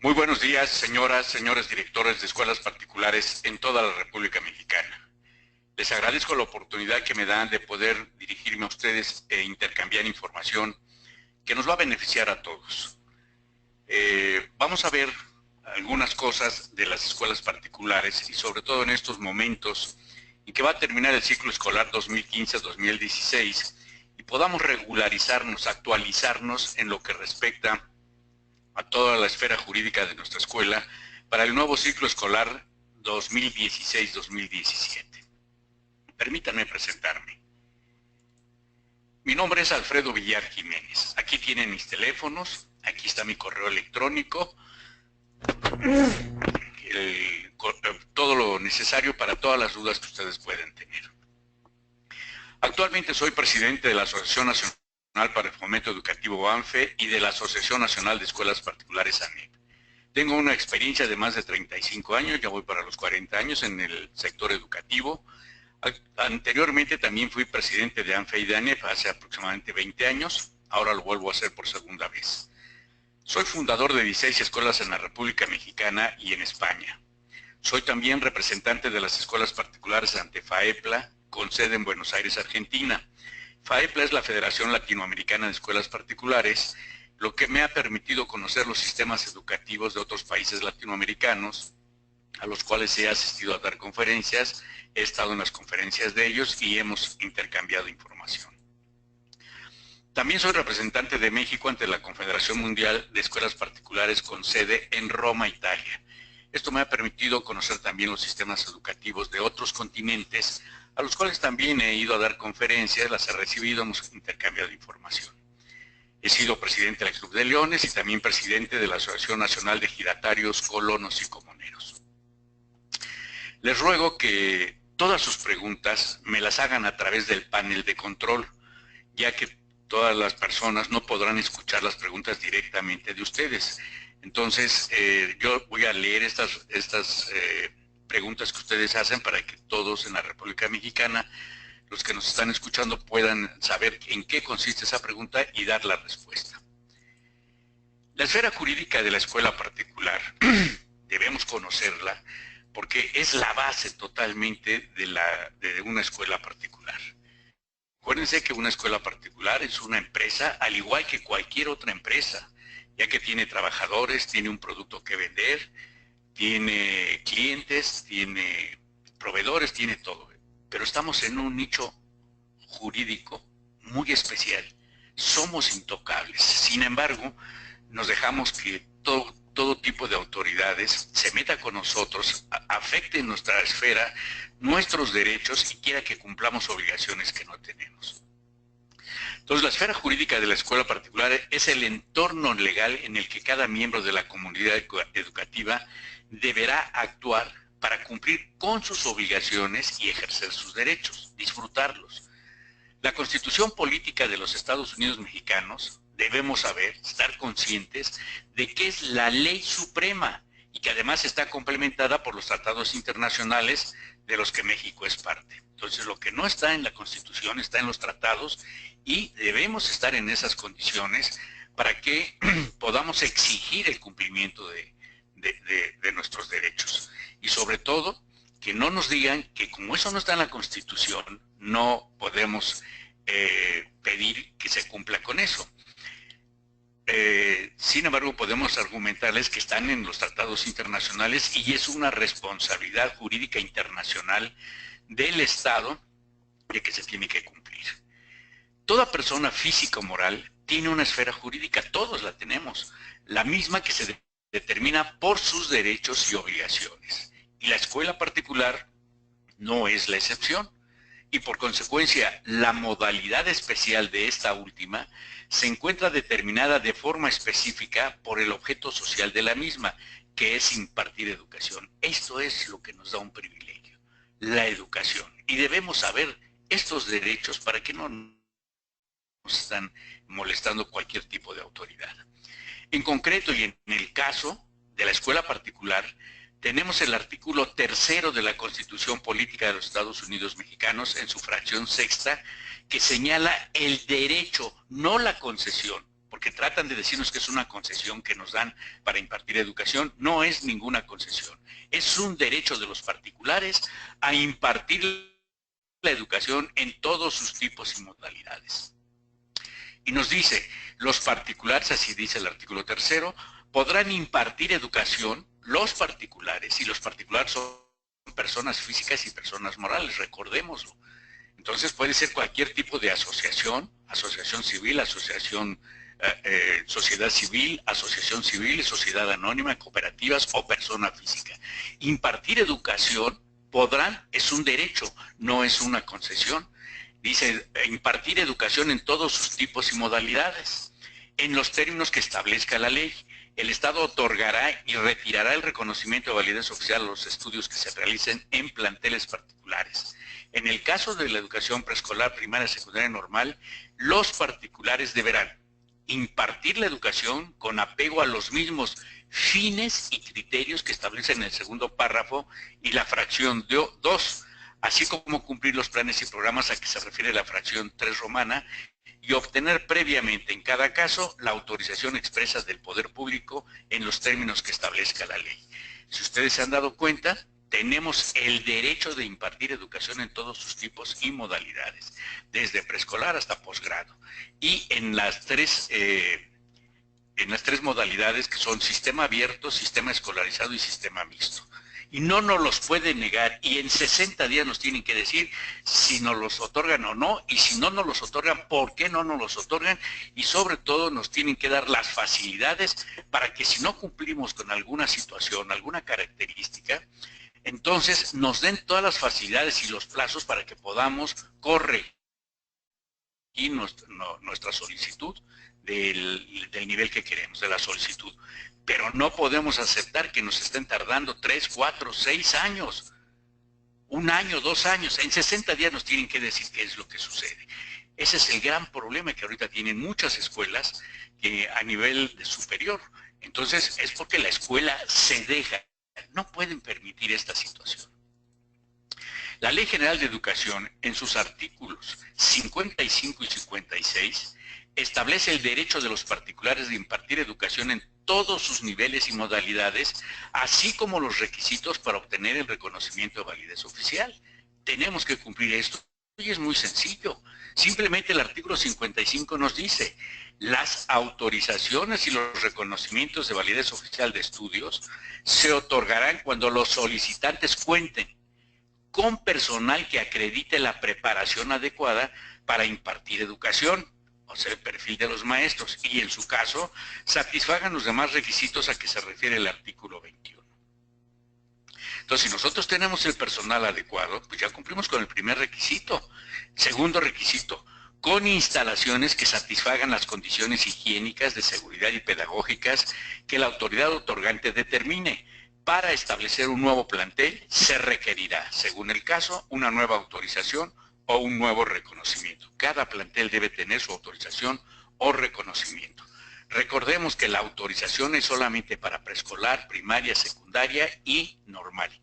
Muy buenos días, señoras, señores directores de escuelas particulares en toda la República Mexicana. Les agradezco la oportunidad que me dan de poder dirigirme a ustedes e intercambiar información que nos va a beneficiar a todos. Vamos a ver algunas cosas de las escuelas particulares y sobre todo en estos momentos en que va a terminar el ciclo escolar 2015-2016 y podamos regularizarnos, actualizarnos en lo que respecta a toda la esfera jurídica de nuestra escuela para el nuevo ciclo escolar 2016-2017. Permítanme presentarme. Mi nombre es Alfredo Villar Jiménez. Aquí tienen mis teléfonos, aquí está mi correo electrónico, todo lo necesario para todas las dudas que ustedes pueden tener. Actualmente soy presidente de la Asociación Nacional para el Fomento Educativo ANFE y de la Asociación Nacional de Escuelas Particulares ANEP. Tengo una experiencia de más de 35 años, ya voy para los 40 años en el sector educativo. Anteriormente también fui presidente de ANFE y de ANEP hace aproximadamente 20 años, ahora lo vuelvo a hacer por segunda vez. Soy fundador de 16 escuelas en la República Mexicana y en España. Soy también representante de las escuelas particulares ante FAEPLA, con sede en Buenos Aires, Argentina. FAEPLA es la Federación Latinoamericana de Escuelas Particulares, lo que me ha permitido conocer los sistemas educativos de otros países latinoamericanos, a los cuales he asistido a dar conferencias, he estado en las conferencias de ellos y hemos intercambiado información. También soy representante de México ante la Confederación Mundial de Escuelas Particulares con sede en Roma, Italia. Esto me ha permitido conocer también los sistemas educativos de otros continentes, a los cuales también he ido a dar conferencias, las he recibido, hemos intercambiado información. He sido presidente del Club de Leones y también presidente de la Asociación Nacional de Ejidatarios, Colonos y Comuneros. Les ruego que todas sus preguntas me las hagan a través del panel de control, ya que todas las personas no podrán escuchar las preguntas directamente de ustedes. Entonces, yo voy a leer estas preguntas que ustedes hacen para que todos en la República Mexicana, los que nos están escuchando, puedan saber en qué consiste esa pregunta y dar la respuesta. La esfera jurídica de la escuela particular debemos conocerla porque es la base totalmente de una escuela particular. Acuérdense que una escuela particular es una empresa al igual que cualquier otra empresa, ya que tiene trabajadores, tiene un producto que vender, tiene clientes, tiene proveedores, tiene todo. Pero estamos en un nicho jurídico muy especial. Somos intocables. Sin embargo, nos dejamos que todo tipo de autoridades se meta con nosotros, afecte nuestra esfera, nuestros derechos y quiera que cumplamos obligaciones que no tenemos. Entonces, la esfera jurídica de la escuela particular es el entorno legal en el que cada miembro de la comunidad educativa deberá actuar para cumplir con sus obligaciones y ejercer sus derechos, disfrutarlos. La Constitución Política de los Estados Unidos Mexicanos, debemos saber, estar conscientes de que es la ley suprema y que además está complementada por los tratados internacionales de los que México es parte. Entonces, lo que no está en la Constitución está en los tratados y debemos estar en esas condiciones para que podamos exigir el cumplimiento de nuestros derechos. Y sobre todo, que no nos digan que como eso no está en la Constitución, no podemos pedir que se cumpla con eso. Sin embargo, podemos argumentarles que están en los tratados internacionales y es una responsabilidad jurídica internacional del Estado de que se tiene que cumplir. Toda persona física o moral tiene una esfera jurídica, todos la tenemos, la misma que se determina por sus derechos y obligaciones. Y la escuela particular no es la excepción. Y por consecuencia, la modalidad especial de esta última se encuentra determinada de forma específica por el objeto social de la misma, que es impartir educación. Esto es lo que nos da un privilegio, la educación. Y debemos saber estos derechos para que no nos están molestando cualquier tipo de autoridad. En concreto y en el caso de la escuela particular, tenemos el artículo 3º de la Constitución Política de los Estados Unidos Mexicanos en su fracción sexta, que señala el derecho, no la concesión, porque tratan de decirnos que es una concesión que nos dan para impartir educación. No es ninguna concesión, es un derecho de los particulares a impartir la educación en todos sus tipos y modalidades. Y nos dice, los particulares, así dice el artículo 3, podrán impartir educación, los particulares, y los particulares son personas físicas y personas morales, recordémoslo. Entonces puede ser cualquier tipo de asociación, asociación civil, asociación, sociedad civil, asociación civil, sociedad anónima, cooperativas o persona física. Impartir educación podrán, es un derecho, no es una concesión. Dice, impartir educación en todos sus tipos y modalidades, en los términos que establezca la ley. El Estado otorgará y retirará el reconocimiento de validez oficial a los estudios que se realicen en planteles particulares. En el caso de la educación preescolar, primaria, secundaria normal, los particulares deberán impartir la educación con apego a los mismos fines y criterios que establecen en el segundo párrafo y la fracción 2, así como cumplir los planes y programas a que se refiere la fracción 3 romana y obtener previamente en cada caso la autorización expresa del poder público en los términos que establezca la ley. Si ustedes se han dado cuenta, tenemos el derecho de impartir educación en todos sus tipos y modalidades, desde preescolar hasta posgrado. Y en las tres modalidades que son sistema abierto, sistema escolarizado y sistema mixto. Y no nos los pueden negar, y en 60 días nos tienen que decir si nos los otorgan o no, y si no nos los otorgan, por qué no nos los otorgan, y sobre todo nos tienen que dar las facilidades para que si no cumplimos con alguna situación, alguna característica, entonces nos den todas las facilidades y los plazos para que podamos corregir nuestra solicitud del nivel que queremos, de la solicitud. Pero no podemos aceptar que nos estén tardando 3, 4, 6 años, 1 año, 2 años. En 60 días nos tienen que decir qué es lo que sucede. Ese es el gran problema que ahorita tienen muchas escuelas a nivel superior. Entonces es porque la escuela se deja. No pueden permitir esta situación. La Ley General de Educación, en sus artículos 55 y 56, establece el derecho de los particulares de impartir educación en todos sus niveles y modalidades, así como los requisitos para obtener el reconocimiento de validez oficial. Tenemos que cumplir esto. Y es muy sencillo. Simplemente el artículo 55 nos dice, las autorizaciones y los reconocimientos de validez oficial de estudios se otorgarán cuando los solicitantes cuenten con personal que acredite la preparación adecuada para impartir educación, o sea, el perfil de los maestros, y en su caso, satisfagan los demás requisitos a que se refiere el artículo 21. Entonces, si nosotros tenemos el personal adecuado, pues ya cumplimos con el primer requisito. Segundo requisito, con instalaciones que satisfagan las condiciones higiénicas, de seguridad y pedagógicas que la autoridad otorgante determine. Para establecer un nuevo plantel, se requerirá, según el caso, una nueva autorización o un nuevo reconocimiento. Cada plantel debe tener su autorización o reconocimiento. Recordemos que la autorización es solamente para preescolar, primaria, secundaria y normal.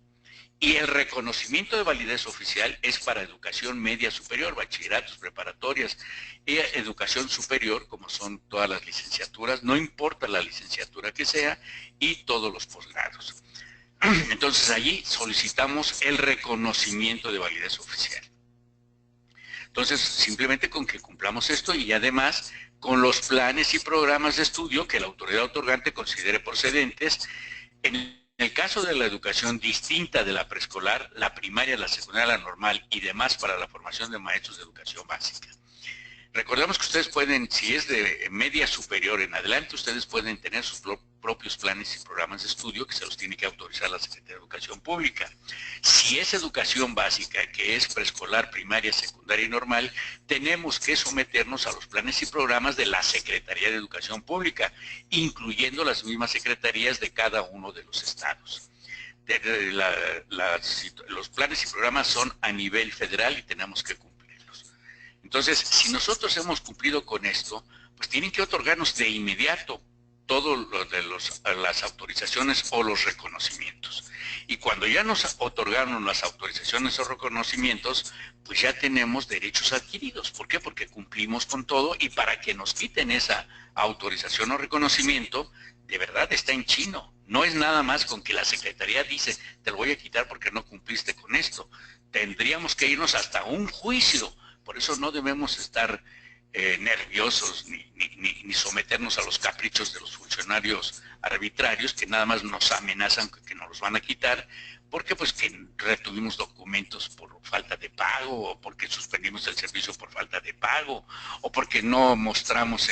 Y el reconocimiento de validez oficial es para educación media superior, bachilleratos, preparatorias y educación superior, como son todas las licenciaturas, no importa la licenciatura que sea, y todos los posgrados. Entonces allí solicitamos el reconocimiento de validez oficial. Entonces, simplemente con que cumplamos esto y además con los planes y programas de estudio que la autoridad otorgante considere procedentes. En el caso de la educación distinta de la preescolar, la primaria, la secundaria, la normal y demás para la formación de maestros de educación básica. Recordemos que ustedes pueden, si es de media superior en adelante, ustedes pueden tener sus propios planes y programas de estudio que se los tiene que autorizar la Secretaría de Educación Pública. Si es educación básica, que es preescolar, primaria, secundaria y normal, tenemos que someternos a los planes y programas de la Secretaría de Educación Pública, incluyendo las mismas secretarías de cada uno de los estados. Los planes y programas son a nivel federal y tenemos que cumplirlos. Entonces, si nosotros hemos cumplido con esto, pues tienen que otorgarnos de inmediato todo lo de las autorizaciones o los reconocimientos. Y cuando ya nos otorgaron las autorizaciones o reconocimientos, pues ya tenemos derechos adquiridos. ¿Por qué? Porque cumplimos con todo, y para que nos quiten esa autorización o reconocimiento, de verdad está en chino. No es nada más con que la Secretaría dice, te lo voy a quitar porque no cumpliste con esto. Tendríamos que irnos hasta un juicio. Por eso no debemos estar nerviosos ni someternos a los caprichos de los funcionarios arbitrarios que nada más nos amenazan que nos los van a quitar, porque pues que retuvimos documentos por falta de pago, o porque suspendimos el servicio por falta de pago, o porque no mostramos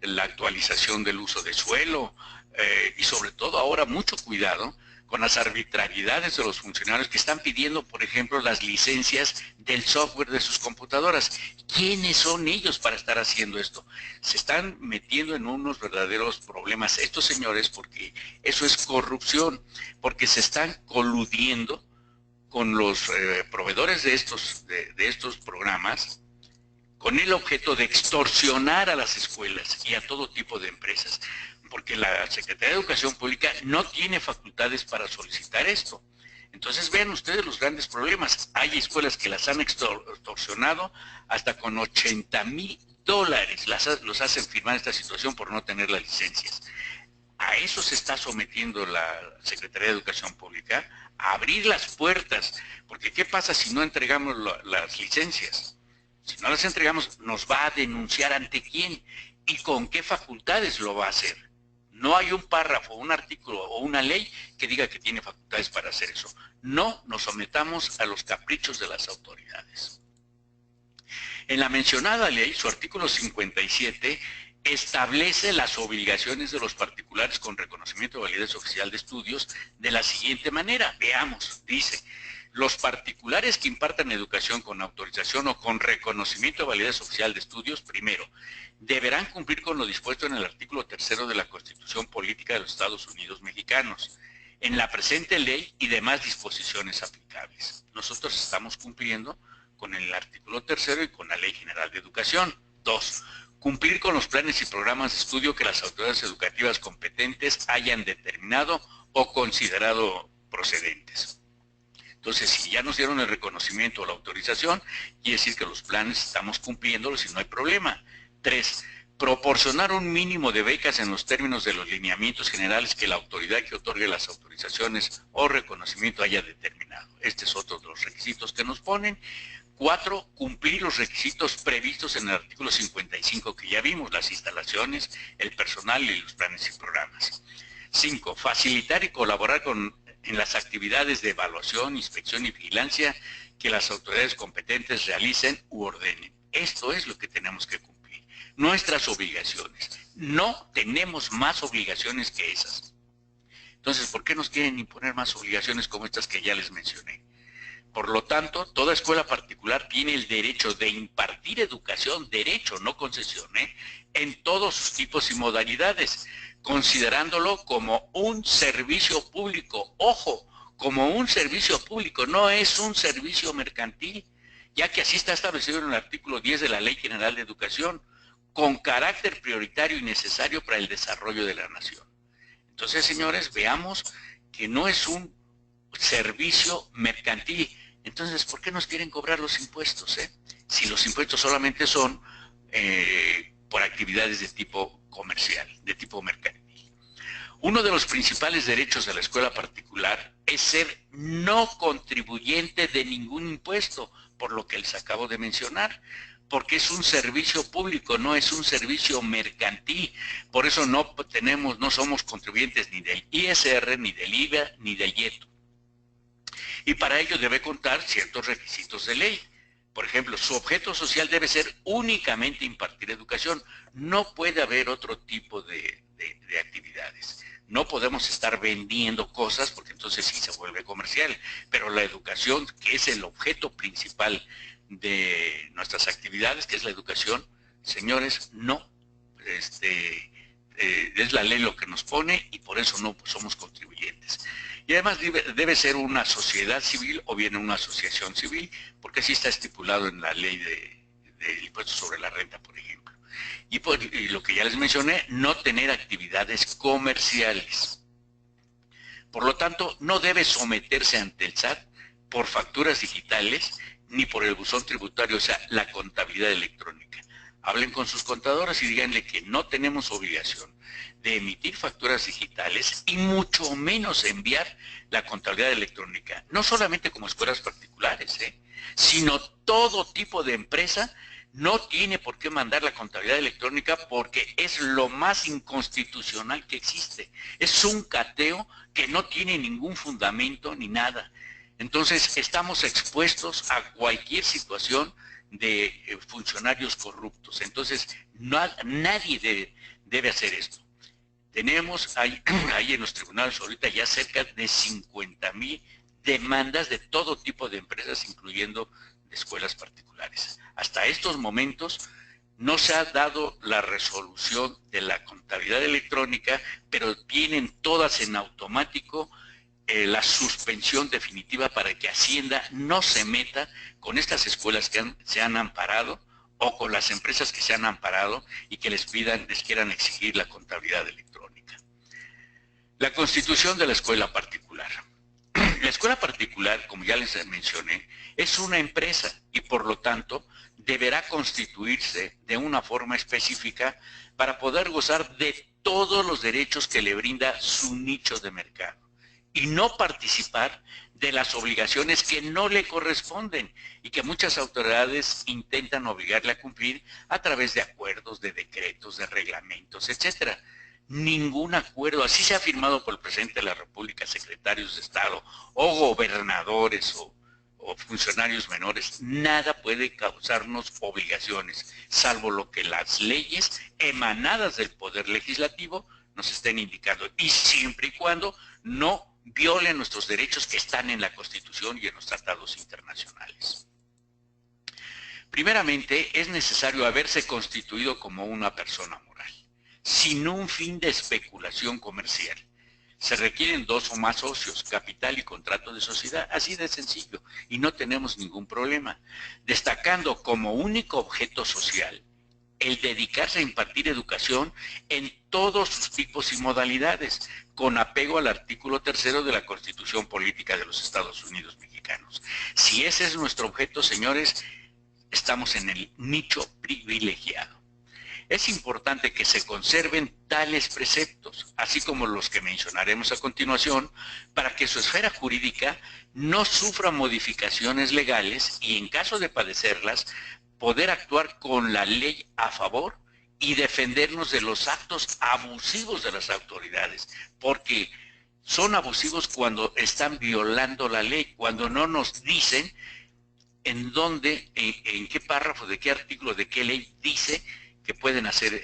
la actualización del uso de suelo, y sobre todo ahora mucho cuidado con las arbitrariedades de los funcionarios que están pidiendo, por ejemplo, las licencias del software de sus computadoras. ¿Quiénes son ellos para estar haciendo esto? Se están metiendo en unos verdaderos problemas estos señores, porque eso es corrupción, porque se están coludiendo con los proveedores de estos programas, con el objeto de extorsionar a las escuelas y a todo tipo de empresas, porque la Secretaría de Educación Pública no tiene facultades para solicitar esto. Entonces vean ustedes los grandes problemas. Hay escuelas que las han extorsionado hasta con $80,000, los hacen firmar esta situación por no tener las licencias. A eso se está sometiendo la Secretaría de Educación Pública, a abrir las puertas, porque ¿qué pasa si no entregamos las licencias? Si no las entregamos, nos va a denunciar ante quién y con qué facultades lo va a hacer. No hay un párrafo, un artículo o una ley que diga que tiene facultades para hacer eso. No nos sometamos a los caprichos de las autoridades. En la mencionada ley, su artículo 57 establece las obligaciones de los particulares con reconocimiento de validez oficial de estudios de la siguiente manera. Veamos, dice: los particulares que impartan educación con autorización o con reconocimiento de validez oficial de estudios, primero, deberán cumplir con lo dispuesto en el artículo 3 de la Constitución Política de los Estados Unidos Mexicanos, en la presente ley y demás disposiciones aplicables. Nosotros estamos cumpliendo con el artículo 3 y con la Ley General de Educación. 2. Cumplir con los planes y programas de estudio que las autoridades educativas competentes hayan determinado o considerado procedentes. Entonces, si ya nos dieron el reconocimiento o la autorización, quiere decir que los planes estamos cumpliéndolos y no hay problema. 3. Proporcionar un mínimo de becas en los términos de los lineamientos generales que la autoridad que otorgue las autorizaciones o reconocimiento haya determinado. Este es otro de los requisitos que nos ponen. 4. Cumplir los requisitos previstos en el artículo 55 que ya vimos, las instalaciones, el personal y los planes y programas. 5. Facilitar y colaborar en las actividades de evaluación, inspección y vigilancia que las autoridades competentes realicen u ordenen. Esto es lo que tenemos que cumplir. Nuestras obligaciones. No tenemos más obligaciones que esas. Entonces, ¿por qué nos quieren imponer más obligaciones como estas que ya les mencioné? Por lo tanto, toda escuela particular tiene el derecho de impartir educación, derecho, no concesión, en todos sus tipos y modalidades, considerándolo como un servicio público. Ojo, como un servicio público, no es un servicio mercantil, ya que así está establecido en el artículo 10 de la Ley General de Educación, con carácter prioritario y necesario para el desarrollo de la nación. Entonces, señores, veamos que no es un servicio mercantil. Entonces, ¿por qué nos quieren cobrar los impuestos? Si los impuestos solamente son por actividades de tipo comercial, de tipo mercantil. Uno de los principales derechos de la escuela particular es ser no contribuyente de ningún impuesto, por lo que les acabo de mencionar, porque es un servicio público, no es un servicio mercantil. Por eso no somos contribuyentes ni del ISR, ni del IVA, ni del IETO. Y para ello debe contar ciertos requisitos de ley. Por ejemplo, su objeto social debe ser únicamente impartir educación. No puede haber otro tipo de actividades. No podemos estar vendiendo cosas porque entonces sí se vuelve comercial. Pero la educación, que es el objeto principal de nuestras actividades, que es la educación, señores, no. Es la ley lo que nos pone y por eso no somos contribuyentes. Y además debe ser una sociedad civil o bien una asociación civil, porque así está estipulado en la ley del impuesto sobre la renta, por ejemplo. y lo que ya les mencioné, no tener actividades comerciales. Por lo tanto, no debe someterse ante el SAT por facturas digitales ni por el buzón tributario, o sea, la contabilidad electrónica. Hablen con sus contadores y díganle que no tenemos obligación de emitir facturas digitales y mucho menos enviar la contabilidad electrónica. No solamente como escuelas particulares, sino todo tipo de empresa no tiene por qué mandar la contabilidad electrónica porque es lo más inconstitucional que existe. Es un cateo que no tiene ningún fundamento ni nada. Entonces estamos expuestos a cualquier situación de funcionarios corruptos. Entonces nadie debe hacer esto. Tenemos ahí en los tribunales ahorita ya cerca de 50,000 demandas de todo tipo de empresas, incluyendo de escuelas particulares. Hasta estos momentos no se ha dado la resolución de la contabilidad electrónica, pero tienen todas en automático la suspensión definitiva para que Hacienda no se meta con estas escuelas que se han amparado o con las empresas que se han amparado y que les quieran exigir la contabilidad electrónica. La constitución de la escuela particular. La escuela particular, como ya les mencioné, es una empresa y por lo tanto deberá constituirse de una forma específica para poder gozar de todos los derechos que le brinda su nicho de mercado y no participar de las obligaciones que no le corresponden y que muchas autoridades intentan obligarle a cumplir a través de acuerdos, de decretos, de reglamentos, etcétera. Ningún acuerdo, así se ha firmado por el presidente de la República, secretarios de Estado o gobernadores o funcionarios menores, nada puede causarnos obligaciones, salvo lo que las leyes emanadas del Poder Legislativo nos estén indicando, y siempre y cuando no violen nuestros derechos que están en la Constitución y en los tratados internacionales. Primeramente, es necesario haberse constituido como una persona moral, sin un fin de especulación comercial. Se requieren 2 o más socios, capital y contrato de sociedad, así de sencillo, y no tenemos ningún problema, destacando como único objeto social el dedicarse a impartir educación en todos sus tipos y modalidades, con apego al artículo 3 de la Constitución Política de los Estados Unidos Mexicanos. Si ese es nuestro objeto, señores, estamos en el nicho privilegiado. Es importante que se conserven tales preceptos, así como los que mencionaremos a continuación, para que su esfera jurídica no sufra modificaciones legales y, en caso de padecerlas, poder actuar con la ley a favor y defendernos de los actos abusivos de las autoridades, porque son abusivos cuando están violando la ley, cuando no nos dicen en dónde, en qué párrafo, de qué artículo, de qué ley dice que pueden hacer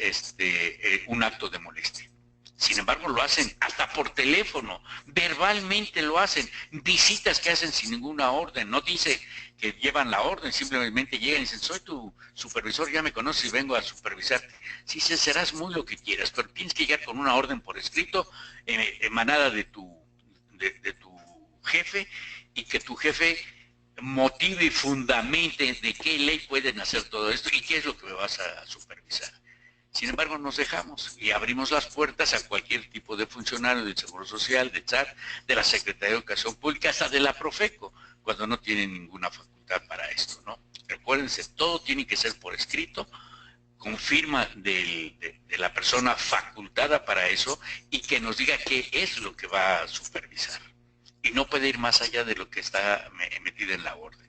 un acto de molestia. Sin embargo, lo hacen hasta por teléfono, verbalmente lo hacen, visitas que hacen sin ninguna orden, no dice que llevan la orden, simplemente llegan y dicen, soy tu supervisor, ya me conoces y vengo a supervisarte. Sí, serás muy lo que quieras, pero tienes que llegar con una orden por escrito, emanada de tu jefe, y que tu jefe motive y fundamente de qué ley pueden hacer todo esto y qué es lo que me vas a supervisar. Sin embargo, nos dejamos y abrimos las puertas a cualquier tipo de funcionario del Seguro Social, de SAT, de la Secretaría de Educación Pública, hasta de la Profeco, cuando no tienen ninguna facultad para esto, ¿no? Recuérdense, todo tiene que ser por escrito, con firma de la persona facultada para eso y que nos diga qué es lo que va a supervisar. Y no puede ir más allá de lo que está metido en la orden.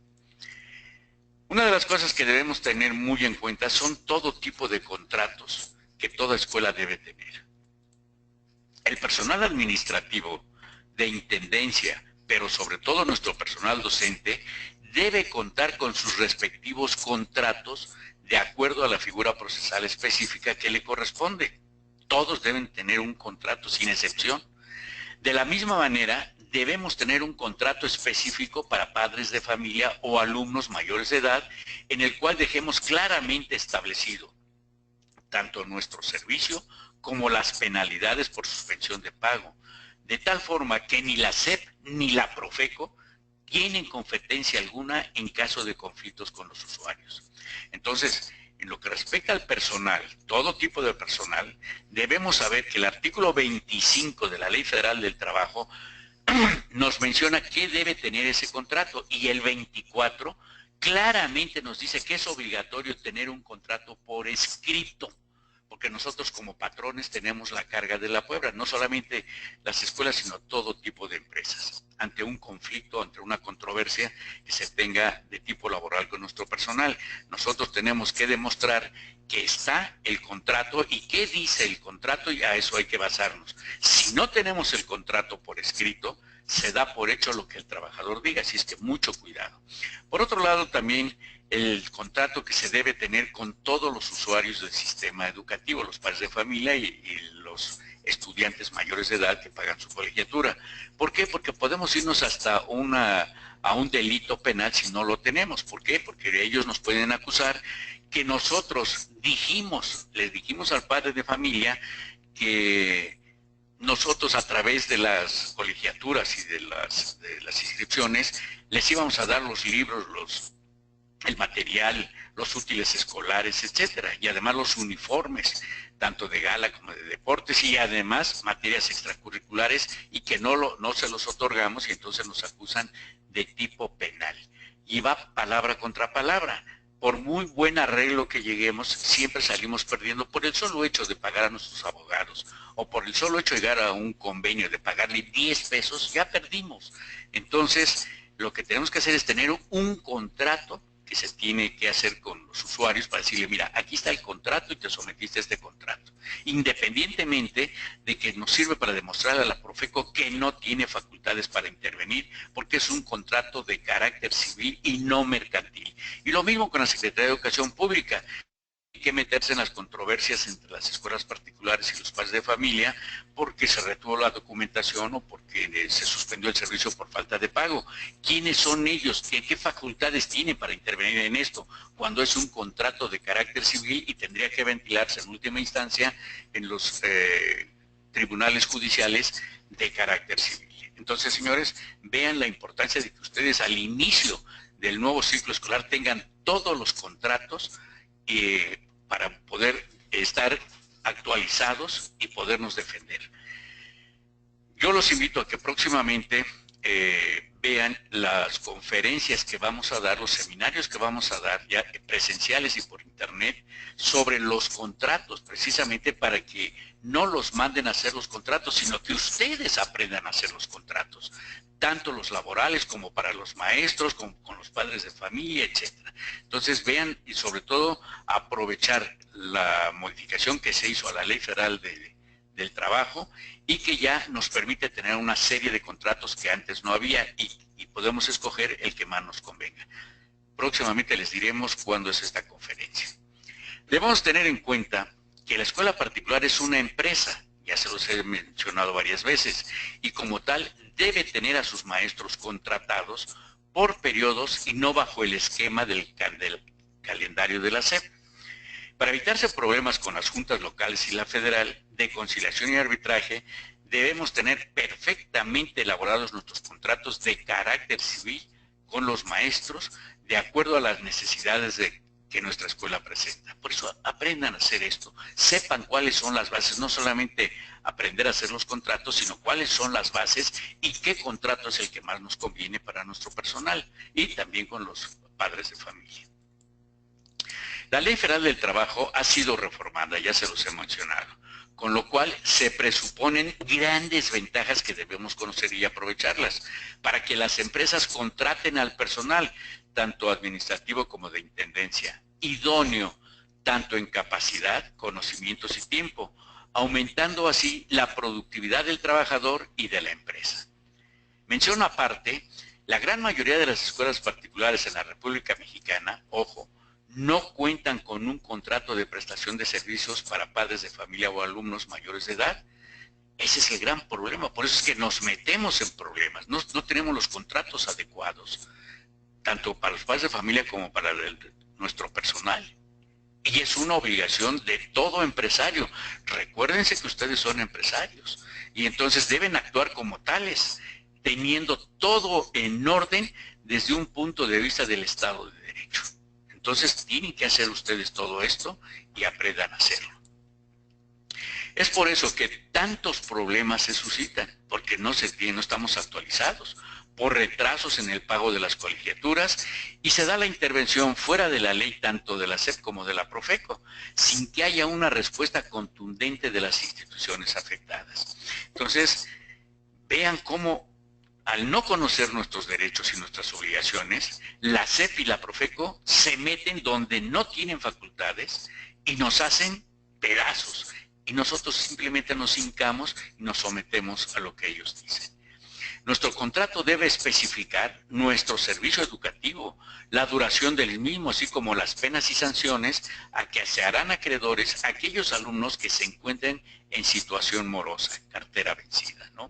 Una de las cosas que debemos tener muy en cuenta son todo tipo de contratos que toda escuela debe tener. El personal administrativo de intendencia, pero sobre todo nuestro personal docente, debe contar con sus respectivos contratos de acuerdo a la figura procesal específica que le corresponde. Todos deben tener un contrato sin excepción. De la misma manera, debemos tener un contrato específico para padres de familia o alumnos mayores de edad, en el cual dejemos claramente establecido tanto nuestro servicio como las penalidades por suspensión de pago, de tal forma que ni la SEP ni la Profeco tienen competencia alguna en caso de conflictos con los usuarios. Entonces, en lo que respecta al personal, todo tipo de personal, debemos saber que el artículo 25 de la Ley Federal del Trabajo nos menciona qué debe tener ese contrato, y el 24 claramente nos dice que es obligatorio tener un contrato por escrito, porque nosotros como patrones tenemos la carga de la prueba, no solamente las escuelas, sino todo tipo de empresas. Ante un conflicto, ante una controversia que se tenga de tipo laboral con nuestro personal, nosotros tenemos que demostrar que está el contrato y qué dice el contrato, y a eso hay que basarnos. Si no tenemos el contrato por escrito, se da por hecho lo que el trabajador diga, así es que mucho cuidado. Por otro lado, también el contrato que se debe tener con todos los usuarios del sistema educativo, los padres de familia y los estudiantes mayores de edad que pagan su colegiatura. ¿Por qué? Porque podemos irnos hasta a un delito penal si no lo tenemos. ¿Por qué? Porque ellos nos pueden acusar que nosotros les dijimos al padre de familia que nosotros a través de las colegiaturas y de las inscripciones les íbamos a dar los libros, el material, los útiles escolares, etcétera, y además los uniformes, tanto de gala como de deportes, y además materias extracurriculares, y que no se los otorgamos, y entonces nos acusan de tipo penal. Y va palabra contra palabra. Por muy buen arreglo que lleguemos, siempre salimos perdiendo por el solo hecho de pagar a nuestros abogados, o por el solo hecho de llegar a un convenio de pagarle 10 pesos, ya perdimos. Entonces, lo que tenemos que hacer es tener un contrato que se tiene que hacer con los usuarios para decirle, mira, aquí está el contrato y te sometiste a este contrato. Independientemente de que nos sirve para demostrar a la Profeco que no tiene facultades para intervenir, porque es un contrato de carácter civil y no mercantil. Y lo mismo con la Secretaría de Educación Pública. Hay que meterse en las controversias entre las escuelas particulares y los padres de familia porque se retuvo la documentación o porque se suspendió el servicio por falta de pago. ¿Quiénes son ellos? ¿Qué facultades tienen para intervenir en esto? Cuando es un contrato de carácter civil y tendría que ventilarse en última instancia en los tribunales judiciales de carácter civil. Entonces, señores, vean la importancia de que ustedes al inicio del nuevo ciclo escolar tengan todos los contratos para poder estar actualizados y podernos defender. Yo los invito a que próximamente vean las conferencias que vamos a dar, los seminarios que vamos a dar, ya presenciales y por internet, sobre los contratos, precisamente para que no los manden a hacer los contratos, sino que ustedes aprendan a hacer los contratos, tanto los laborales como para los maestros, como con los padres de familia, etcétera. Entonces vean y sobre todo aprovechar la modificación que se hizo a la Ley Federal del Trabajo y que ya nos permite tener una serie de contratos que antes no había y podemos escoger el que más nos convenga. Próximamente les diremos cuándo es esta conferencia. Debemos tener en cuenta que la escuela particular es una empresa, ya se los he mencionado varias veces, y como tal debe tener a sus maestros contratados por periodos y no bajo el esquema del calendario de la SEP. Para evitarse problemas con las juntas locales y la federal de conciliación y arbitraje, debemos tener perfectamente elaborados nuestros contratos de carácter civil con los maestros de acuerdo a las necesidades que nuestra escuela presenta. Por eso aprendan a hacer esto, sepan cuáles son las bases, no solamente aprender a hacer los contratos, sino cuáles son las bases y qué contrato es el que más nos conviene para nuestro personal y también con los padres de familia. La Ley Federal del Trabajo ha sido reformada, ya se los he mencionado, con lo cual se presuponen grandes ventajas que debemos conocer y aprovecharlas para que las empresas contraten al personal, tanto administrativo como de intendencia, idóneo, tanto en capacidad, conocimientos y tiempo, aumentando así la productividad del trabajador y de la empresa. Menciono aparte, la gran mayoría de las escuelas particulares en la República Mexicana, ojo, no cuentan con un contrato de prestación de servicios para padres de familia o alumnos mayores de edad. Ese es el gran problema, por eso es que nos metemos en problemas, no tenemos los contratos adecuados, tanto para los padres de familia como para nuestro personal. Y es una obligación de todo empresario. Recuérdense que ustedes son empresarios y entonces deben actuar como tales, teniendo todo en orden desde un punto de vista del Estado de Derecho. Entonces tienen que hacer ustedes todo esto y aprendan a hacerlo. Es por eso que tantos problemas se suscitan, porque no estamos actualizados, por retrasos en el pago de las colegiaturas, y se da la intervención fuera de la ley tanto de la SEP como de la Profeco, sin que haya una respuesta contundente de las instituciones afectadas. Entonces, vean cómo al no conocer nuestros derechos y nuestras obligaciones, la SEP y la Profeco se meten donde no tienen facultades y nos hacen pedazos. Y nosotros simplemente nos hincamos y nos sometemos a lo que ellos dicen. Nuestro contrato debe especificar nuestro servicio educativo, la duración del mismo, así como las penas y sanciones a que se harán acreedores aquellos alumnos que se encuentren en situación morosa, cartera vencida, ¿no?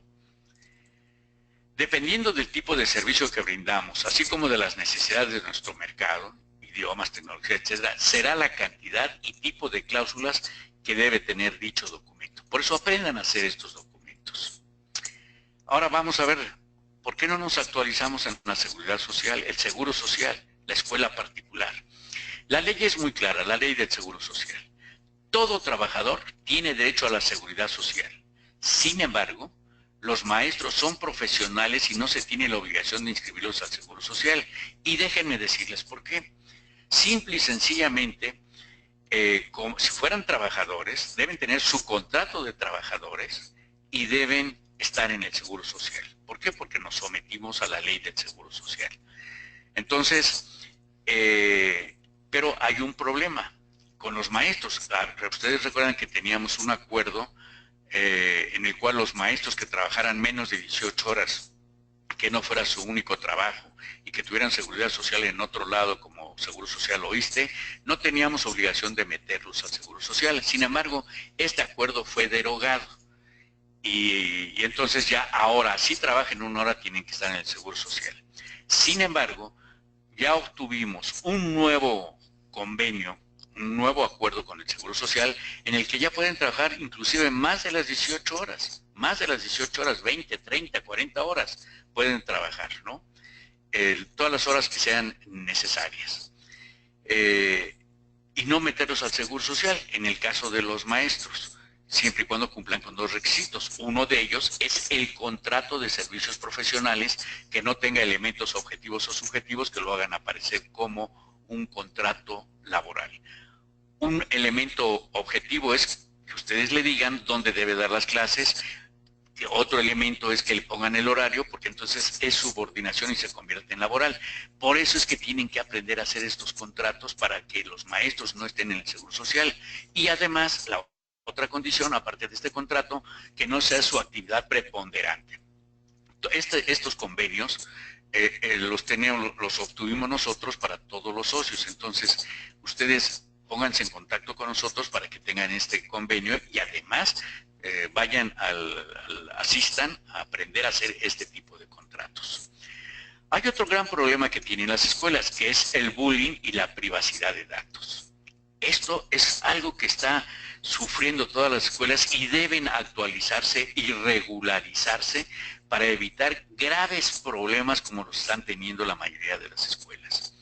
Dependiendo del tipo de servicio que brindamos, así como de las necesidades de nuestro mercado, idiomas, tecnología, etcétera, será la cantidad y tipo de cláusulas que debe tener dicho documento. Por eso aprendan a hacer estos documentos. Ahora vamos a ver, ¿por qué no nos actualizamos en la seguridad social, el seguro social, la escuela particular? La ley es muy clara, la ley del seguro social. Todo trabajador tiene derecho a la seguridad social. Sin embargo, los maestros son profesionales y no se tiene la obligación de inscribirlos al seguro social. Y déjenme decirles por qué. Simple y sencillamente, como si fueran trabajadores, deben tener su contrato de trabajadores y deben estar en el seguro social. ¿Por qué? Porque nos sometimos a la ley del seguro social. Entonces, pero hay un problema con los maestros. Ustedes recuerdan que teníamos un acuerdo en el cual los maestros que trabajaran menos de 18 horas, que no fuera su único trabajo y que tuvieran seguridad social en otro lado como Seguro Social o ISSSTE, no teníamos obligación de meterlos al Seguro Social. Sin embargo, este acuerdo fue derogado y entonces ya ahora, si trabajan una hora, tienen que estar en el Seguro Social. Sin embargo, ya obtuvimos un nuevo convenio, un nuevo acuerdo con el Seguro Social, en el que ya pueden trabajar inclusive más de las 18 horas, 20, 30, 40 horas pueden trabajar, ¿no? Todas las horas que sean necesarias. Y no meterlos al Seguro Social, en el caso de los maestros, siempre y cuando cumplan con dos requisitos. Uno de ellos es el contrato de servicios profesionales que no tenga elementos objetivos o subjetivos que lo hagan aparecer como un contrato laboral. Un elemento objetivo es que ustedes le digan dónde debe dar las clases. Otro elemento es que le pongan el horario, porque entonces es subordinación y se convierte en laboral. Por eso es que tienen que aprender a hacer estos contratos para que los maestros no estén en el Seguro Social. Y además, la otra condición, aparte de este contrato, que no sea su actividad preponderante. Estos convenios los obtuvimos nosotros para todos los socios. Entonces, ustedes pónganse en contacto con nosotros para que tengan este convenio y además asistan a aprender a hacer este tipo de contratos. Hay otro gran problema que tienen las escuelas, que es el bullying y la privacidad de datos. Esto es algo que está sufriendo todas las escuelas y deben actualizarse y regularizarse para evitar graves problemas como los están teniendo la mayoría de las escuelas.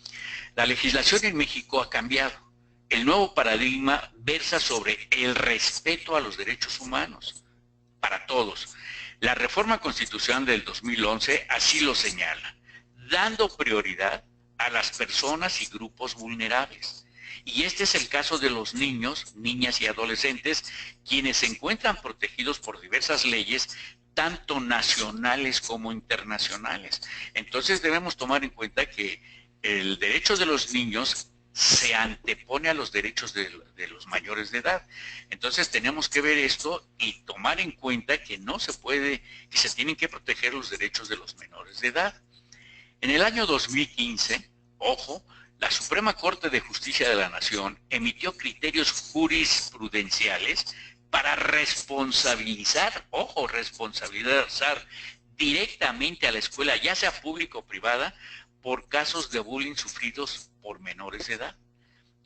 La legislación en México ha cambiado. El nuevo paradigma versa sobre el respeto a los derechos humanos para todos. La reforma constitucional del 2011 así lo señala, dando prioridad a las personas y grupos vulnerables. Y este es el caso de los niños, niñas y adolescentes, quienes se encuentran protegidos por diversas leyes, tanto nacionales como internacionales. Entonces debemos tomar en cuenta que el derecho de los niños se antepone a los derechos de los mayores de edad. Entonces tenemos que ver esto y tomar en cuenta que no se puede, que se tienen que proteger los derechos de los menores de edad. En el año 2015, ojo, la Suprema Corte de Justicia de la Nación emitió criterios jurisprudenciales para responsabilizar, ojo, responsabilizar directamente a la escuela, ya sea pública o privada, por casos de bullying sufridos por menores de edad.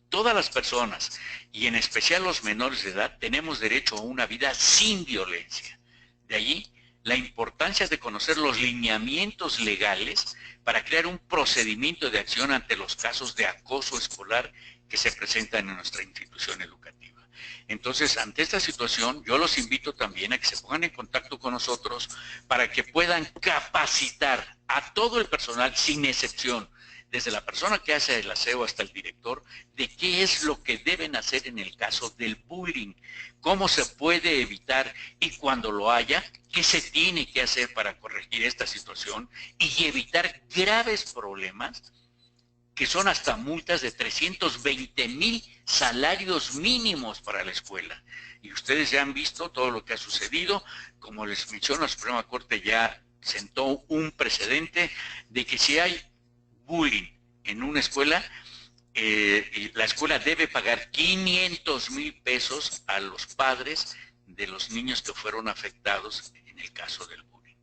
Todas las personas, y en especial los menores de edad, tenemos derecho a una vida sin violencia. De allí la importancia de conocer los lineamientos legales para crear un procedimiento de acción ante los casos de acoso escolar que se presentan en nuestra institución educativa. Entonces, ante esta situación, yo los invito también a que se pongan en contacto con nosotros para que puedan capacitar a todo el personal, sin excepción, desde la persona que hace el aseo hasta el director, de qué es lo que deben hacer en el caso del bullying, cómo se puede evitar y cuando lo haya, qué se tiene que hacer para corregir esta situación y evitar graves problemas que son hasta multas de 320,000 salarios mínimos para la escuela. Y ustedes ya han visto todo lo que ha sucedido. Como les menciono, la Suprema Corte ya sentó un precedente de que si hay bullying en una escuela, la escuela debe pagar 500,000 pesos a los padres de los niños que fueron afectados en el caso del bullying.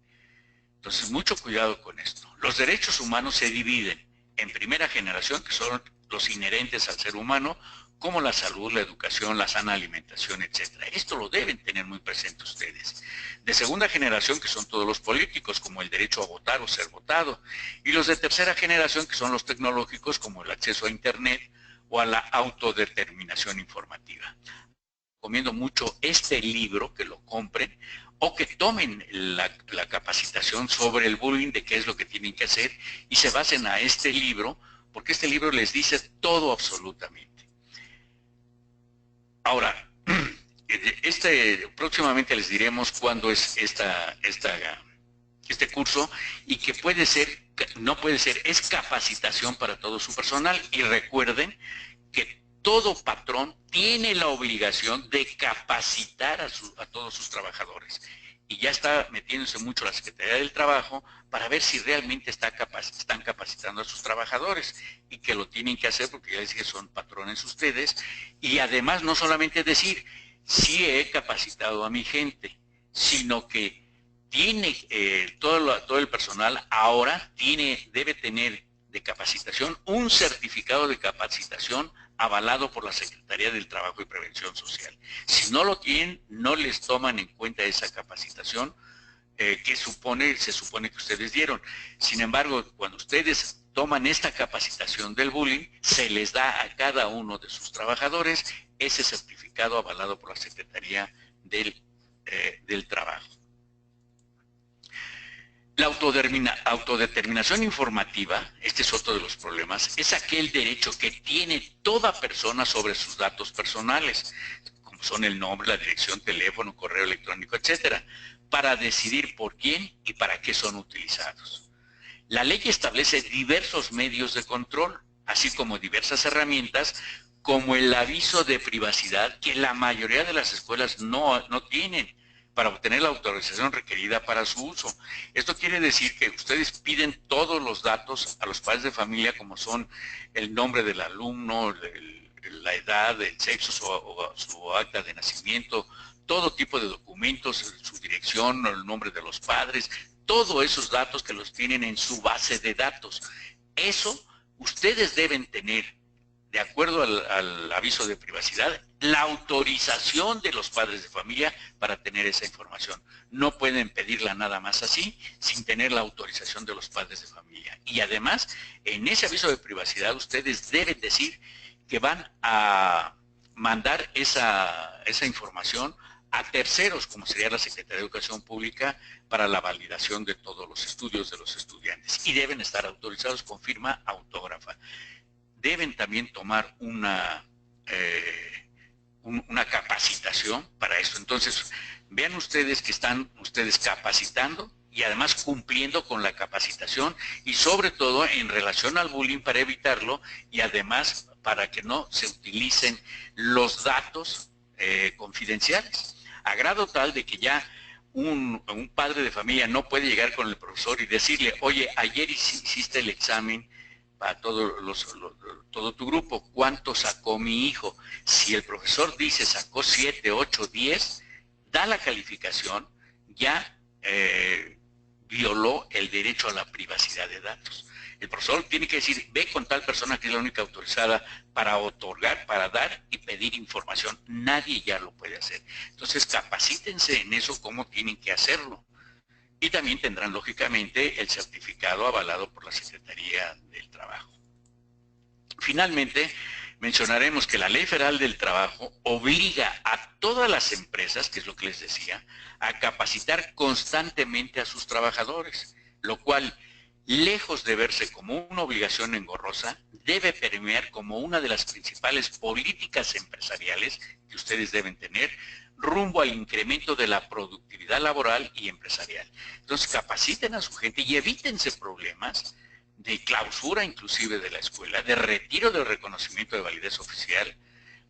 Entonces, mucho cuidado con esto. Los derechos humanos se dividen en primera generación, que son los inherentes al ser humano, como la salud, la educación, la sana alimentación, etcétera. Esto lo deben tener muy presente ustedes. De segunda generación, que son todos los políticos, como el derecho a votar o ser votado. Y los de tercera generación, que son los tecnológicos, como el acceso a Internet o a la autodeterminación informativa. Recomiendo mucho este libro, que lo compren, o que tomen la capacitación sobre el bullying, de qué es lo que tienen que hacer, y se basen a este libro, porque este libro les dice todo absolutamente. Ahora, próximamente les diremos cuándo es este curso, y que puede ser, no puede ser, es capacitación para todo su personal. Y recuerden que todo patrón tiene la obligación de capacitar a todos sus trabajadores. Y ya está metiéndose mucho la Secretaría del Trabajo para ver si realmente están capacitando a sus trabajadores, y que lo tienen que hacer porque ya les dije, son patrones ustedes. Y además no solamente decir, sí he capacitado a mi gente, sino que tiene todo el personal ahora debe tener de capacitación un certificado de capacitación avalado por la Secretaría del Trabajo y Prevención Social. Si no lo tienen, no les toman en cuenta esa capacitación que se supone que ustedes dieron. Sin embargo, cuando ustedes toman esta capacitación del bullying, se les da a cada uno de sus trabajadores ese certificado avalado por la Secretaría del Trabajo. La autodeterminación informativa, este es otro de los problemas, es aquel derecho que tiene toda persona sobre sus datos personales, como son el nombre, la dirección, teléfono, correo electrónico, etcétera, para decidir por quién y para qué son utilizados. La ley establece diversos medios de control, así como diversas herramientas, como el aviso de privacidad, que la mayoría de las escuelas no tienen, para obtener la autorización requerida para su uso. Esto quiere decir que ustedes piden todos los datos a los padres de familia, como son el nombre del alumno, la edad, el sexo, su acta de nacimiento, todo tipo de documentos, su dirección, el nombre de los padres, todos esos datos que los tienen en su base de datos. Eso ustedes deben tener, de acuerdo al aviso de privacidad, la autorización de los padres de familia para tener esa información. No pueden pedirla nada más así, sin tener la autorización de los padres de familia. Y además, en ese aviso de privacidad, ustedes deben decir que van a mandar esa información a terceros, como sería la Secretaría de Educación Pública, para la validación de todos los estudios de los estudiantes. Y deben estar autorizados con firma autógrafa. Deben también tomar una capacitación para esto. Entonces, vean ustedes que están ustedes capacitando y además cumpliendo con la capacitación, y sobre todo en relación al bullying, para evitarlo, y además para que no se utilicen los datos confidenciales, a grado tal de que ya un padre de familia no puede llegar con el profesor y decirle, oye, ayer hiciste el examen para todo tu grupo, ¿cuánto sacó mi hijo? Si el profesor dice sacó 7, 8, 10, da la calificación, ya violó el derecho a la privacidad de datos. El profesor tiene que decir, ve con tal persona que es la única autorizada para otorgar, para dar y pedir información. Nadie ya lo puede hacer. Entonces, capacítense en eso, cómo tienen que hacerlo. Y también tendrán, lógicamente, el certificado avalado por la Secretaría del Trabajo. Finalmente, mencionaremos que la Ley Federal del Trabajo obliga a todas las empresas, que es lo que les decía, a capacitar constantemente a sus trabajadores, lo cual, lejos de verse como una obligación engorrosa, debe permear como una de las principales políticas empresariales que ustedes deben tener rumbo al incremento de la productividad laboral y empresarial. Entonces, capaciten a su gente y evítense problemas de clausura inclusive de la escuela, de retiro del reconocimiento de validez oficial,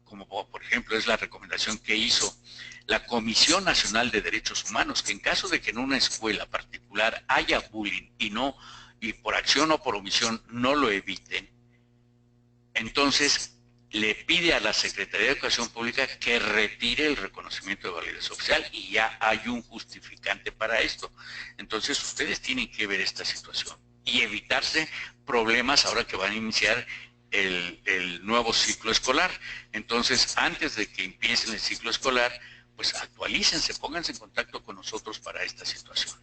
como por ejemplo es la recomendación que hizo la Comisión Nacional de Derechos Humanos, que en caso de que en una escuela particular haya bullying y por acción o por omisión no lo eviten, entonces le pide a la Secretaría de Educación Pública que retire el reconocimiento de validez oficial y ya hay un justificante para esto. Entonces ustedes tienen que ver esta situación y evitarse problemas ahora que van a iniciar el nuevo ciclo escolar. Entonces, antes de que empiecen el ciclo escolar, pues actualícense, pónganse en contacto con nosotros para esta situación.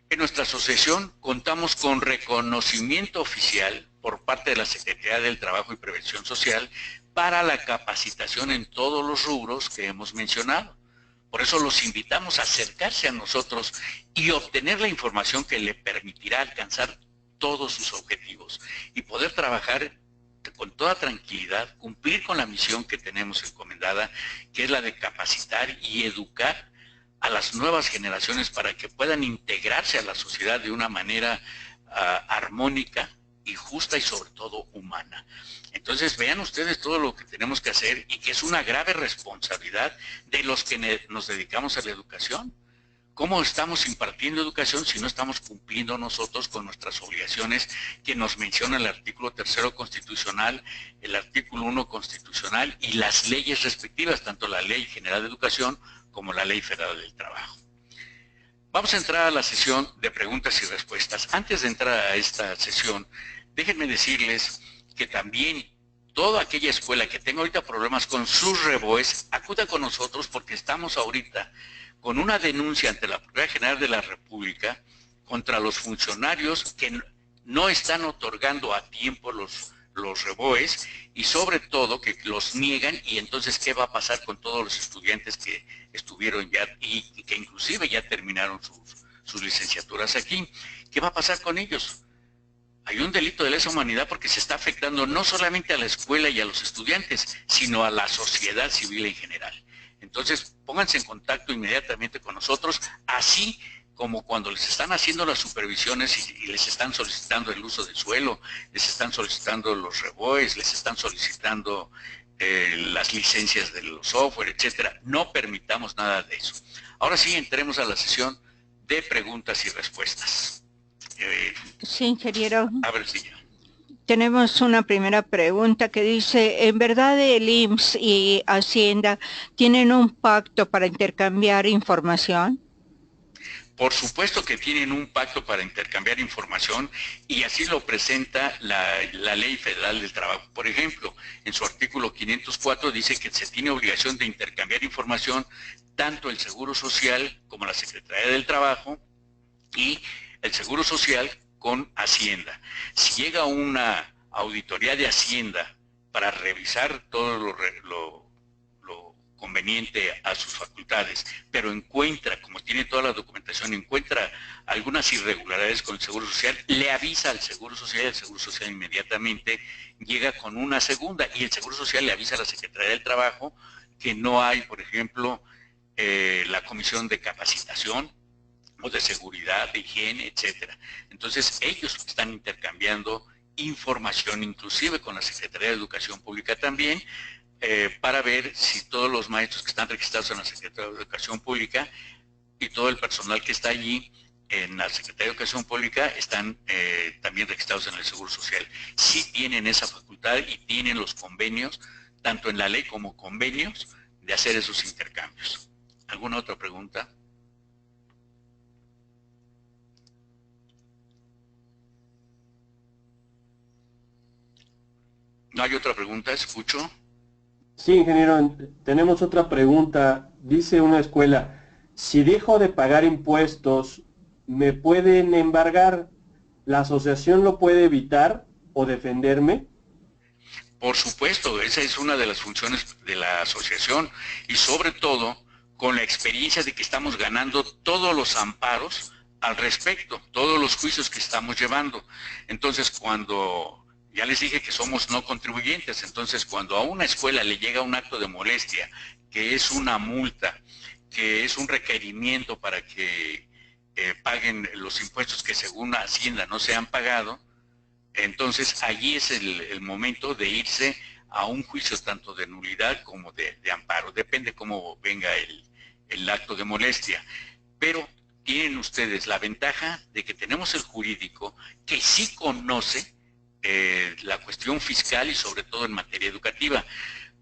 En nuestra asociación contamos con reconocimiento oficial por parte de la Secretaría del Trabajo y Prevención Social para la capacitación en todos los rubros que hemos mencionado. Por eso los invitamos a acercarse a nosotros y obtener la información que le permitirá alcanzar todos sus objetivos y poder trabajar con toda tranquilidad, cumplir con la misión que tenemos encomendada, que es la de capacitar y educar a las nuevas generaciones para que puedan integrarse a la sociedad de una manera armónica y justa y sobre todo humana. Entonces vean ustedes todo lo que tenemos que hacer y que es una grave responsabilidad de los que nos dedicamos a la educación. ¿Cómo estamos impartiendo educación si no estamos cumpliendo nosotros con nuestras obligaciones que nos menciona el artículo 3 constitucional, el artículo 1 constitucional y las leyes respectivas, tanto la Ley General de Educación como la Ley Federal del Trabajo? Vamos a entrar a la sesión de preguntas y respuestas. Antes de entrar a esta sesión, déjenme decirles que también toda aquella escuela que tenga ahorita problemas con sus REBOEs, acuda con nosotros porque estamos ahorita con una denuncia ante la Procuraduría General de la República contra los funcionarios que no están otorgando a tiempo los REBOEs y sobre todo que los niegan. Y entonces, ¿qué va a pasar con todos los estudiantes que estuvieron ya y que inclusive ya terminaron sus licenciaturas aquí? ¿Qué va a pasar con ellos? Hay un delito de lesa humanidad porque se está afectando no solamente a la escuela y a los estudiantes, sino a la sociedad civil en general. Entonces, pónganse en contacto inmediatamente con nosotros, así como cuando les están haciendo las supervisiones y les están solicitando el uso del suelo, les están solicitando los REBOEs, les están solicitando las licencias de los software, etcétera. No permitamos nada de eso. Ahora sí, entremos a la sesión de preguntas y respuestas. Sí, ingeniero. A ver si ya. Tenemos una primera pregunta que dice, ¿en verdad el IMSS y Hacienda tienen un pacto para intercambiar información? Por supuesto que tienen un pacto para intercambiar información y así lo presenta la Ley Federal del Trabajo. Por ejemplo, en su artículo 504 dice que se tiene obligación de intercambiar información tanto el Seguro Social como la Secretaría del Trabajo y el Seguro Social con Hacienda. Si llega una auditoría de Hacienda para revisar todo lo conveniente a sus facultades, pero encuentra, como tiene toda la documentación, encuentra algunas irregularidades con el Seguro Social, le avisa al Seguro Social y el Seguro Social inmediatamente llega con una segunda y el Seguro Social le avisa a la Secretaría del Trabajo que no hay, por ejemplo, la comisión de capacitación o de seguridad, de higiene, etcétera. Entonces ellos están intercambiando información, inclusive con la Secretaría de Educación Pública también, para ver si todos los maestros que están registrados en la Secretaría de Educación Pública y todo el personal que está allí en la Secretaría de Educación Pública están también registrados en el Seguro Social. Sí tienen esa facultad y tienen los convenios, tanto en la ley como convenios, de hacer esos intercambios. ¿Alguna otra pregunta? ¿No hay otra pregunta? ¿Escucho? Sí, ingeniero, tenemos otra pregunta. Dice una escuela, Si dejo de pagar impuestos, ¿me pueden embargar? ¿La asociación lo puede evitar o defenderme? Por supuesto, esa es una de las funciones de la asociación y sobre todo con la experiencia de que estamos ganando todos los amparos al respecto, todos los juicios que estamos llevando. Entonces, cuando, ya les dije que somos no contribuyentes, entonces cuando a una escuela le llega un acto de molestia, que es una multa, que es un requerimiento para que paguen los impuestos que según Hacienda no se han pagado, entonces allí es el momento de irse a un juicio tanto de nulidad como de amparo, depende cómo venga el acto de molestia. Pero tienen ustedes la ventaja de que tenemos el jurídico que sí conoce la cuestión fiscal y sobre todo en materia educativa,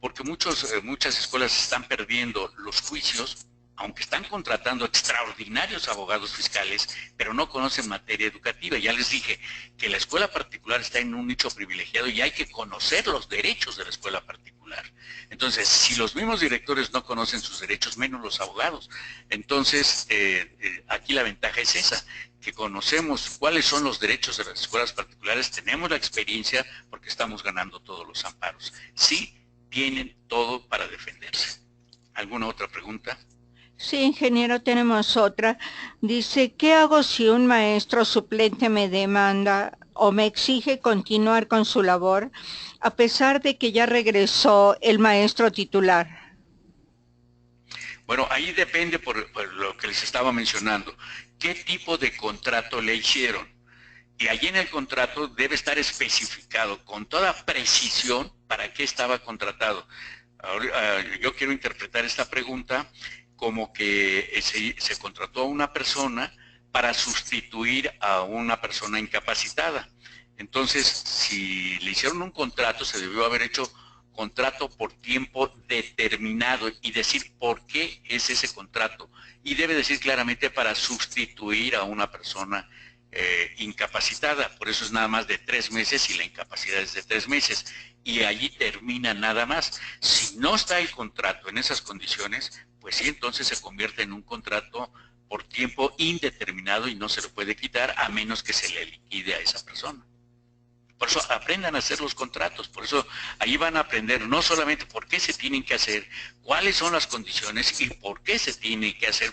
porque muchas escuelas están perdiendo los juicios aunque están contratando extraordinarios abogados fiscales, pero no conocen materia educativa. Ya les dije que la escuela particular está en un nicho privilegiado y hay que conocer los derechos de la escuela particular. Entonces, si los mismos directores no conocen sus derechos, menos los abogados. Entonces, aquí la ventaja es esa, que conocemos cuáles son los derechos de las escuelas particulares, tenemos la experiencia porque estamos ganando todos los amparos. Sí, tienen todo para defenderse. ¿Alguna otra pregunta? Sí, ingeniero, tenemos otra. Dice, ¿qué hago si un maestro suplente me demanda o me exige continuar con su labor a pesar de que ya regresó el maestro titular? Bueno, ahí depende por lo que les estaba mencionando. ¿Qué tipo de contrato le hicieron? Y allí en el contrato debe estar especificado con toda precisión para qué estaba contratado. Ahora, yo quiero interpretar esta pregunta como que se contrató a una persona para sustituir a una persona incapacitada. Entonces, si le hicieron un contrato, se debió haber hecho contrato por tiempo determinado y decir por qué es ese contrato. Y debe decir claramente para sustituir a una persona incapacitada. Por eso es nada más de 3 meses y la incapacidad es de 3 meses. Y allí termina nada más. Si no está el contrato en esas condiciones, pues sí, entonces se convierte en un contrato por tiempo indeterminado y no se lo puede quitar a menos que se le liquide a esa persona. Por eso aprendan a hacer los contratos, por eso ahí van a aprender no solamente por qué se tienen que hacer, cuáles son las condiciones y por qué se tienen que hacer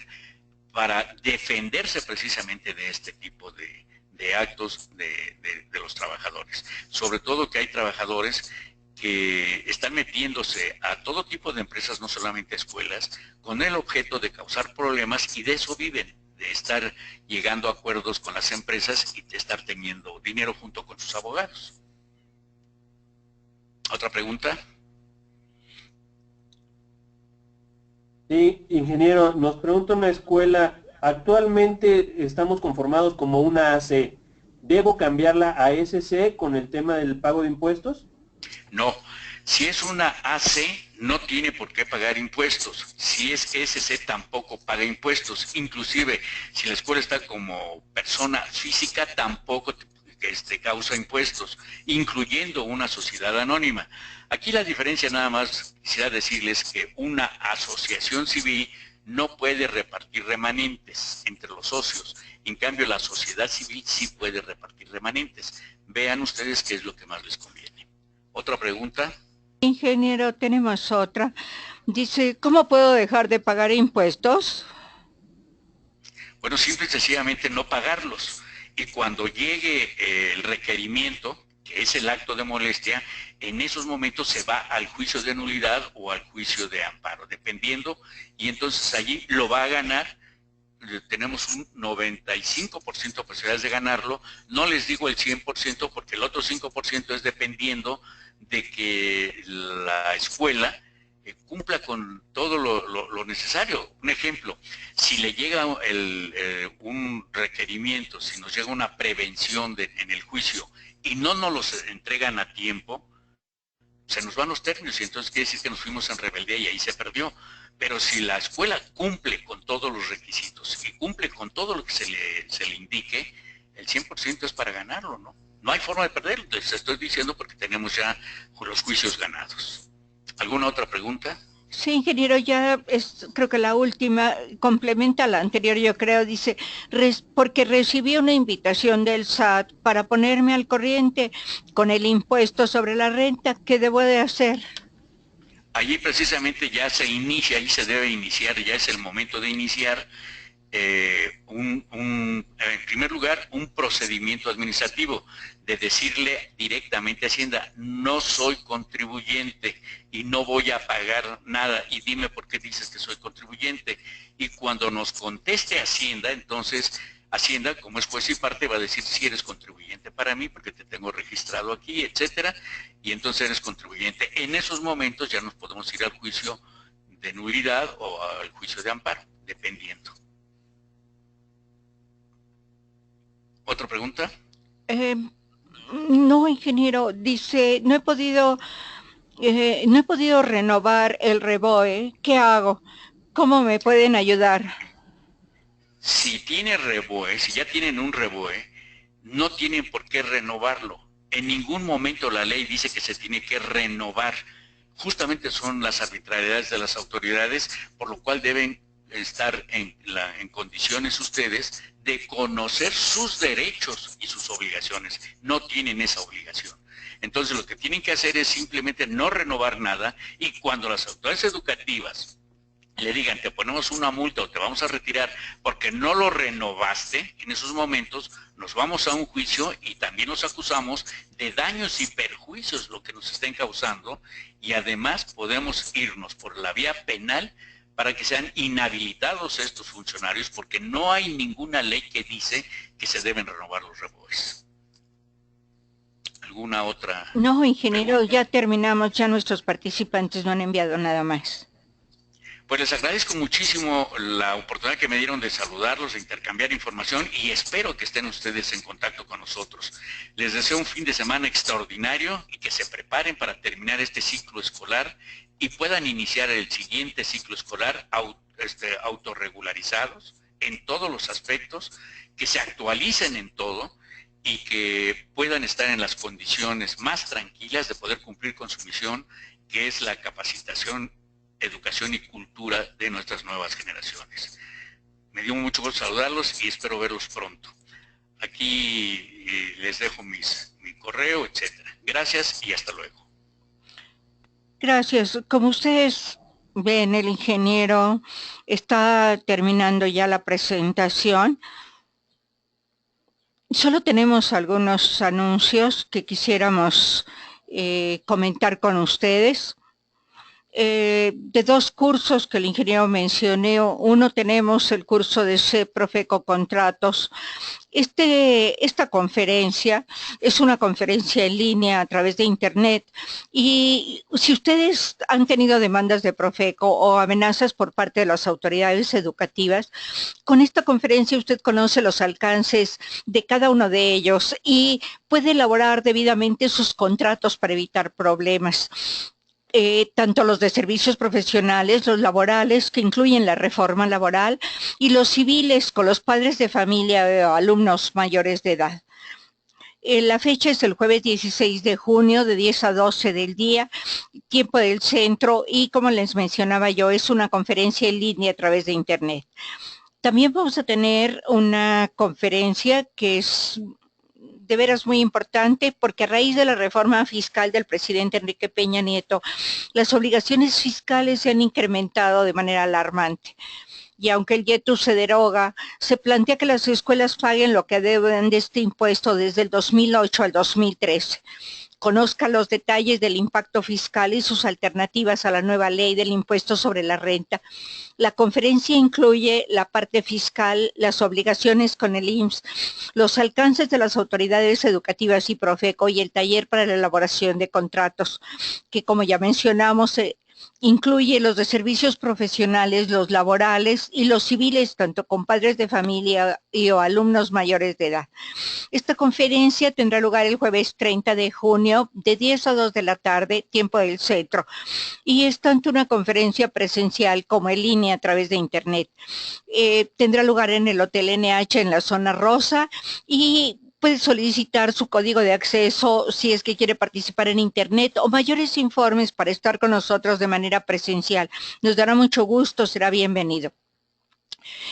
para defenderse precisamente de este tipo de actos de los trabajadores. Sobre todo que hay trabajadores que están metiéndose a todo tipo de empresas, no solamente a escuelas, con el objeto de causar problemas y de eso viven, de estar llegando a acuerdos con las empresas y de estar teniendo dinero junto con sus abogados. ¿Otra pregunta? Sí, ingeniero, nos pregunta una escuela, actualmente estamos conformados como una AC. ¿Debo cambiarla a SC con el tema del pago de impuestos? No. Si es una AC, no tiene por qué pagar impuestos. Si es SC, tampoco paga impuestos. Inclusive, si la escuela está como persona física, tampoco causa impuestos, incluyendo una sociedad anónima. Aquí la diferencia nada más, quisiera decirles que una asociación civil no puede repartir remanentes entre los socios. En cambio, la sociedad civil sí puede repartir remanentes. Vean ustedes qué es lo que más les conviene. ¿Otra pregunta? Ingeniero, tenemos otra. Dice, ¿cómo puedo dejar de pagar impuestos? Bueno, simple y sencillamente no pagarlos. Y cuando llegue el requerimiento, que es el acto de molestia, en esos momentos se va al juicio de nulidad o al juicio de amparo, dependiendo, y entonces allí lo va a ganar. Tenemos un 95% de posibilidades de ganarlo. No les digo el 100% porque el otro 5% es dependiendo de que la escuela cumpla con todo lo necesario. Un ejemplo, si le llega un requerimiento, si nos llega una prevención en el juicio y no nos los entregan a tiempo, se nos van los términos y entonces quiere decir que nos fuimos en rebeldía y ahí se perdió. Pero si la escuela cumple con todos los requisitos y cumple con todo lo que se le indique, el 100% es para ganarlo, ¿no? No hay forma de perderlo, les estoy diciendo porque tenemos ya los juicios ganados. ¿Alguna otra pregunta? Sí, ingeniero, ya es, creo que la última, complementa a la anterior, yo creo, dice, porque recibí una invitación del SAT para ponerme al corriente con el impuesto sobre la renta, ¿qué debo de hacer? Allí precisamente ya se inicia, ahí se debe iniciar, ya es el momento de iniciar en primer lugar, un procedimiento administrativo de decirle directamente a Hacienda, no soy contribuyente y no voy a pagar nada y dime por qué dices que soy contribuyente. Y cuando nos conteste Hacienda, entonces Hacienda, como es juez y parte, va a decir si eres contribuyente para mí porque te tengo registrado aquí, etcétera, y entonces eres contribuyente. En esos momentos ya nos podemos ir al juicio de nulidad o al juicio de amparo, dependiendo. ¿Otra pregunta? Eh, no, ingeniero, dice, no he podido renovar el REBOE, ¿qué hago? ¿Cómo me pueden ayudar? Si tiene REBOE, si ya tienen un REBOE, no tienen por qué renovarlo. En ningún momento la ley dice que se tiene que renovar. Justamente son las arbitrariedades de las autoridades, por lo cual deben estar en condiciones ustedes de conocer sus derechos y sus obligaciones. No tienen esa obligación. Entonces lo que tienen que hacer es simplemente no renovar nada, y cuando las autoridades educativas le digan, te ponemos una multa o te vamos a retirar porque no lo renovaste, en esos momentos nos vamos a un juicio y también nos acusamos de daños y perjuicios, lo que nos estén causando, y además podemos irnos por la vía penal para que sean inhabilitados estos funcionarios, porque no hay ninguna ley que dice que se deben renovar los REBOEs. ¿Alguna otra No, ingeniero, pregunta? ya terminamos, ya nuestros participantes no han enviado nada más. Pues les agradezco muchísimo la oportunidad que me dieron de saludarlos, de intercambiar información, y espero que estén ustedes en contacto con nosotros. Les deseo un fin de semana extraordinario y que se preparen para terminar este ciclo escolar y puedan iniciar el siguiente ciclo escolar autorregularizados en todos los aspectos, que se actualicen en todo y que puedan estar en las condiciones más tranquilas de poder cumplir con su misión, que es la capacitación, educación y cultura de nuestras nuevas generaciones. Me dio mucho gusto saludarlos y espero verlos pronto. Aquí les dejo mi correo, etcétera. Gracias y hasta luego. Gracias. Como ustedes ven, el ingeniero está terminando ya la presentación. Solo tenemos algunos anuncios que quisiéramos comentar con ustedes. De dos cursos que el ingeniero mencionó, uno tenemos el curso de Profeco Contratos. Esta conferencia es una conferencia en línea a través de Internet, y si ustedes han tenido demandas de Profeco o amenazas por parte de las autoridades educativas, con esta conferencia usted conoce los alcances de cada uno de ellos y puede elaborar debidamente sus contratos para evitar problemas. Tanto los de servicios profesionales, los laborales, que incluyen la reforma laboral, y los civiles con los padres de familia o alumnos mayores de edad. La fecha es el jueves 16 de junio de 10 a 12 del día, tiempo del centro, y como les mencionaba yo, es una conferencia en línea a través de Internet. También vamos a tener una conferencia que es de veras muy importante, porque a raíz de la reforma fiscal del presidente Enrique Peña Nieto, las obligaciones fiscales se han incrementado de manera alarmante. Y aunque el IETU se deroga, se plantea que las escuelas paguen lo que deben de este impuesto desde el 2008 al 2013. Conozca los detalles del impacto fiscal y sus alternativas a la nueva ley del impuesto sobre la renta. La conferencia incluye la parte fiscal, las obligaciones con el IMSS, los alcances de las autoridades educativas y Profeco, y el taller para la elaboración de contratos, que como ya mencionamos, incluye los de servicios profesionales, los laborales y los civiles, tanto con padres de familia y o alumnos mayores de edad. Esta conferencia tendrá lugar el jueves 30 de junio de 10 a 2 de la tarde, tiempo del centro, y es tanto una conferencia presencial como en línea a través de Internet. Tendrá lugar en el Hotel NH en la zona rosa, y puede solicitar su código de acceso si es que quiere participar en Internet o mayores informes para estar con nosotros de manera presencial. Nos dará mucho gusto, será bienvenido.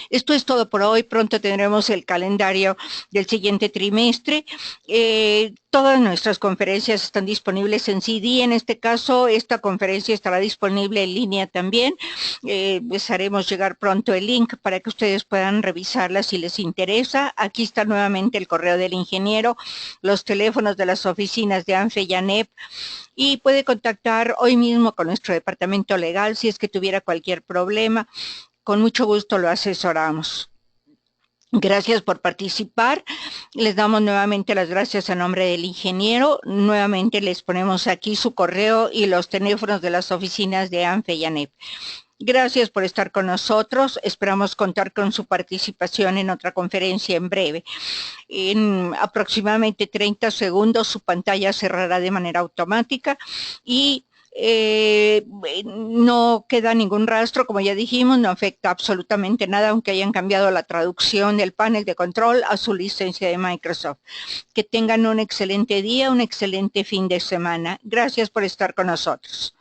Esto es todo por hoy. Pronto tendremos el calendario del siguiente trimestre. Todas nuestras conferencias están disponibles en CD. En este caso, esta conferencia estará disponible en línea también. Les haremos llegar pronto el link para que ustedes puedan revisarla si les interesa. Aquí está nuevamente el correo del ingeniero, los teléfonos de las oficinas de ANFE y ANEP, y puede contactar hoy mismo con nuestro departamento legal si es que tuviera cualquier problema. Con mucho gusto lo asesoramos. Gracias por participar. Les damos nuevamente las gracias a nombre del ingeniero. Nuevamente les ponemos aquí su correo y los teléfonos de las oficinas de ANFE y ANEP. Gracias por estar con nosotros. Esperamos contar con su participación en otra conferencia en breve. En aproximadamente 30 segundos su pantalla cerrará de manera automática y no queda ningún rastro, como ya dijimos, no afecta absolutamente nada, aunque hayan cambiado la traducción del panel de control a su licencia de Microsoft. Que tengan un excelente día, un excelente fin de semana. Gracias por estar con nosotros.